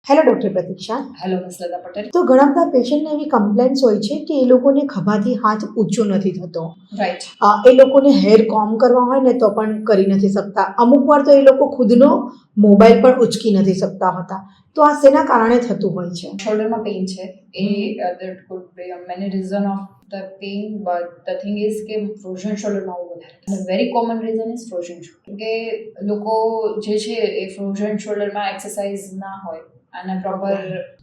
Hello doctor Pratiksha. Hello miss Lata Patel. તો ઘણા બધા પેશન્ટને એવી કમ્પ્લેન્ટ્સ હોય છે કે એ લોકોને ખભાથી હાથ ઊંચો નથી થતો. રાઈટ. એ લોકોને હેર કોમ્બ કરવા હોય ને તો પણ કરી નથી શકતા. અમુક વાર તો એ લોકો ખુદનો મોબાઈલ પણ ઉચકી નથી શકતા હોતા. તો આ શેના કારણે થતું હોય છે? શોલ્ડરમાં પેઇન છે એ there could be many reason of the pain, but the thing is કે ફ્રોઝન શોલ્ડરમાં આવું વધારે અને very common reason is frozen shoulder. કે લોકો જે છે એ ફ્રોઝન શોલ્ડરમાં એક્સરસાઇઝ ના હોય અને પ્રોપર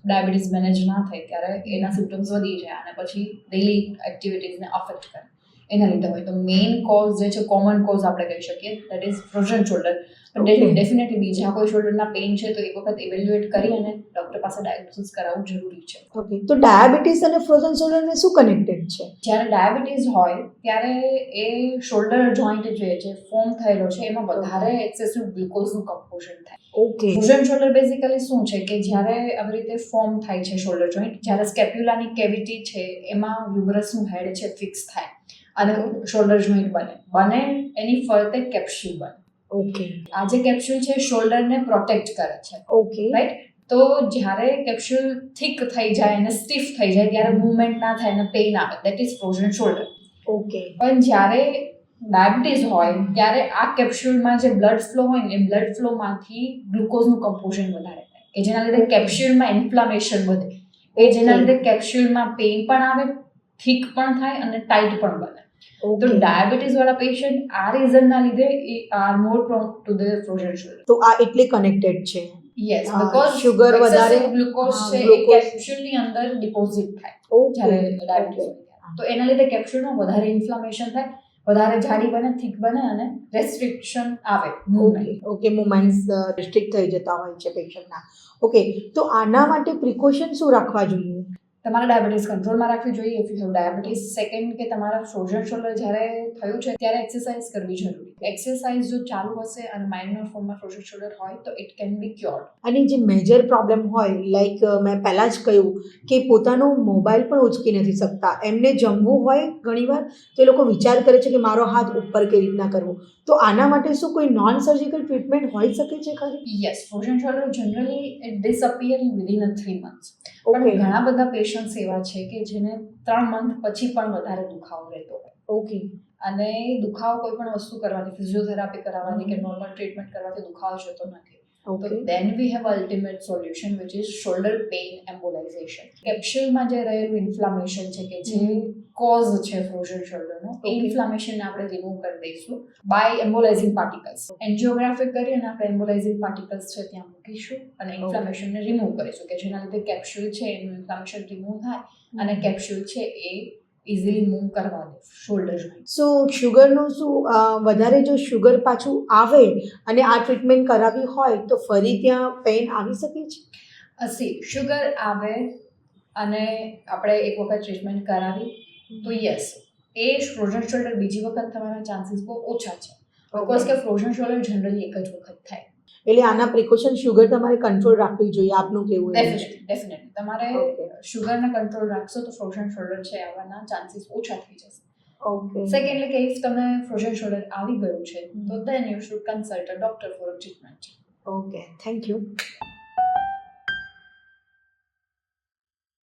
ડાયાબિટીસ મેનેજ ના થાય ત્યારે એના સિમ્પટમ્સ વધી જાય અને પછી ડેઇલી એક્ટિવિટીઝને અફેક્ટ કરે એના લીધે હોય. તો મેઇન કોઝ જે છે, કોમન કોઝ આપણે કહી શકીએ, દેટ ઇઝ ફ્રોઝન શોલ્ડર. પણ ડેફિનેટલી બીજા કોઈ શોલ્ડરના પેઇન છે તો એક વખત ઇવેલ્યુએટ કરી અને ડૉક્ટર પાસે ડાયગ્નોસિસ કરાવવું જરૂરી છે. ઓકે, તો ડાયાબિટીસ અને ફ્રોઝન શોલ્ડરને શું કનેક્ટેડ છે? જ્યારે ડાયાબિટીસ હોય ત્યારે એ શોલ્ડર જોઈન્ટ જે છે ફોર્મ થયેલો છે એમાં વધારે એક્સેસિવ ગ્લુકોઝનું કમ્પોઝન થાય. ઓકે. ફ્રોઝન શોલ્ડર બેઝિકલી શું છે કે જ્યારે આવી રીતે ફોર્મ થાય છે શોલ્ડર જોઈન્ટ, જ્યારે સ્કેપ્યુલાની કેવિટી છે એમાં હ્યુમરસનું હેડ છે ફિક્સ થાય અને શોલ્ડર જોઈન્ટ બને એની ફરતે કેપ્સ્યુલ બને. ઓકે. આ જે કેપ્સ્યુલ છે શોલ્ડરને પ્રોટેક્ટ કરે છે. ઓકે. રાઈટ. તો જ્યારે કેપ્સ્યુલ થિક થઈ જાય અને સ્ટીફ થઈ જાય ત્યારે મૂવમેન્ટ ના થાય અને પેઇન આવે, that is frozen shoulder. Okay. પણ જ્યારે ડાયાબિટીસ હોય ત્યારે આ કેપ્સ્યુલમાં જે બ્લડ ફ્લો હોય ને એ બ્લડ ફ્લોમાંથી ગ્લુકોઝનું કમ્પોઝન વધારે થાય કે જેના લીધે કેપ્સ્યુલમાં ઇન્ફ્લામેશન વધે, એ જેના લીધે કેપ્સ્યુલમાં પેઇન પણ આવે, થિક પણ થાય અને ટાઈટ પણ બને. તો ડાયાબિટીસ વાળા પેશન્ટ આ રીઝનના લીધે are more prone to the frozen shoulder. તો આ એટલે કનેક્ટેડ છે. યસ, બીકોઝ sugar વધારે ગ્લુકોઝ છે એ કેપ્સ્યુલની અંદર ડિપોઝિટ થાય જ્યારે ડાયાબિટીસ હોય. તો એના લીધે કેપ્સ્યુલમાં વધારે ઇન્ફ્લામેશન થાય, વધારે જાડી બને, થિક બને અને રેસ્ટ્રિક્શન આવે મૂવમેન્ટ. ઓકે, મૂવમેન્ટ્સ રિસ્ટ્રિક્ટ થઈ જતા હોય છે પેશન્ટના. ઓકે, તો આના માટે પ્રિકોશન શું રાખવા જોઈએ? તમારે ડાયાબિટીસ કંટ્રોલમાં રાખવી જોઈએ if you have diabetes. Second, કે તમારા ફ્રોઝન શોલ્ડર જ્યારે થયું છે ત્યારે એક્સરસાઇઝ કરવી જરૂરી. એક્સરસાઇઝ જો ચાલુ હશે અને માઇનર ફોર્મમાં ફ્રોઝન શોલ્ડર હોય તો ઇટ કેન બી ક્યોર્ડ. અને જે મેજર પ્રોબ્લેમ હોય, લાઈક મેં પહેલાં જ કહ્યું કે પોતાનો મોબાઈલ પણ ઉચકી નથી શકતા, એમને જમવું હોય ઘણીવાર તો એ લોકો વિચાર કરે છે કે મારો હાથ ઉપર કઈ રીતના કરવો. તો આના માટે શું કોઈ નોન સર્જિકલ ટ્રીટમેન્ટ હોઈ શકે છે ખરી? Yes, frozen shoulder generally it disappear within 3 months. પણ ઘણા બધા પેશન્ટ્સ એવા છે કે જેને 3 month પછી પણ વધારે દુખાવો રહેતો હોય. ઓકે. અને દુખાવો કોઈ પણ વસ્તુ કરવાની, ફિઝિયોથેરાપી કરાવવાની કે નોર્મલ ટ્રીટમેન્ટ કરવાથી દુખાવો જતો નથી. તો then we have ultimate solution which is shoulder pain embolization. કેપ્સ્યુલમાં જે રહેલું ઇન્ફ્લામેશન છે કે જે કોઝ છે ફ્રોઝન શોલ્ડરનો, એ ઇન્ફ્લામેશનને આપણે રિમૂવ કરી દઈશું બાય એમ્બોલાઇઝિંગ પાર્ટિકલ્સ. એન્જિયોગ્રાફી કરી અને આપણે એમ્બોલાઇઝિંગ પાર્ટિકલ્સ છે ત્યાં મૂકીશું અને ઇન્ફ્લામેશનને રિમૂવ કરીશું કે જેના લીધે કેપ્સ્યુલ છે એનું ઇન્ફ્લામેશન રિમૂવ થાય અને કેપ્સ્યુલ છે એ ઇઝીલી મૂવ કરવા દે શોલ્ડર જોઈન્ટ. સો શુગરનું શું, વધારે જો શુગર પાછું આવે અને આ ટ્રીટમેન્ટ કરાવી હોય તો ફરી ત્યાં પેઇન આવી શકે છે? શુગર આવે અને આપણે એક વખત ટ્રીટમેન્ટ કરાવી તો યસ, એ ફ્રોઝન શોલ્ડર બીજી વખત થવાના ચાન્સીસ બહુ ઓછા છે. બીકોઝ કે ફ્રોઝન શોલ્ડર જનરલી એક જ વખત થાય. એટલે આના પ્રિકોશન શુગર તમારે કંટ્રોલ રાખવી જોઈએ, આપનું કેવું? ડેફિનેટલી તમારે શુગરને કંટ્રોલ રાખશો તો ફ્રોઝન શોલ્ડર છે આવવાના ચાન્સીસ ઓછા થઈ જશે. ઓકે. સેકન્ડલી કે ઇફ તમને ફ્રોઝન શોલ્ડર આવી ગયું છે તો then you should consult a doctor for treatment. Okay, thank you.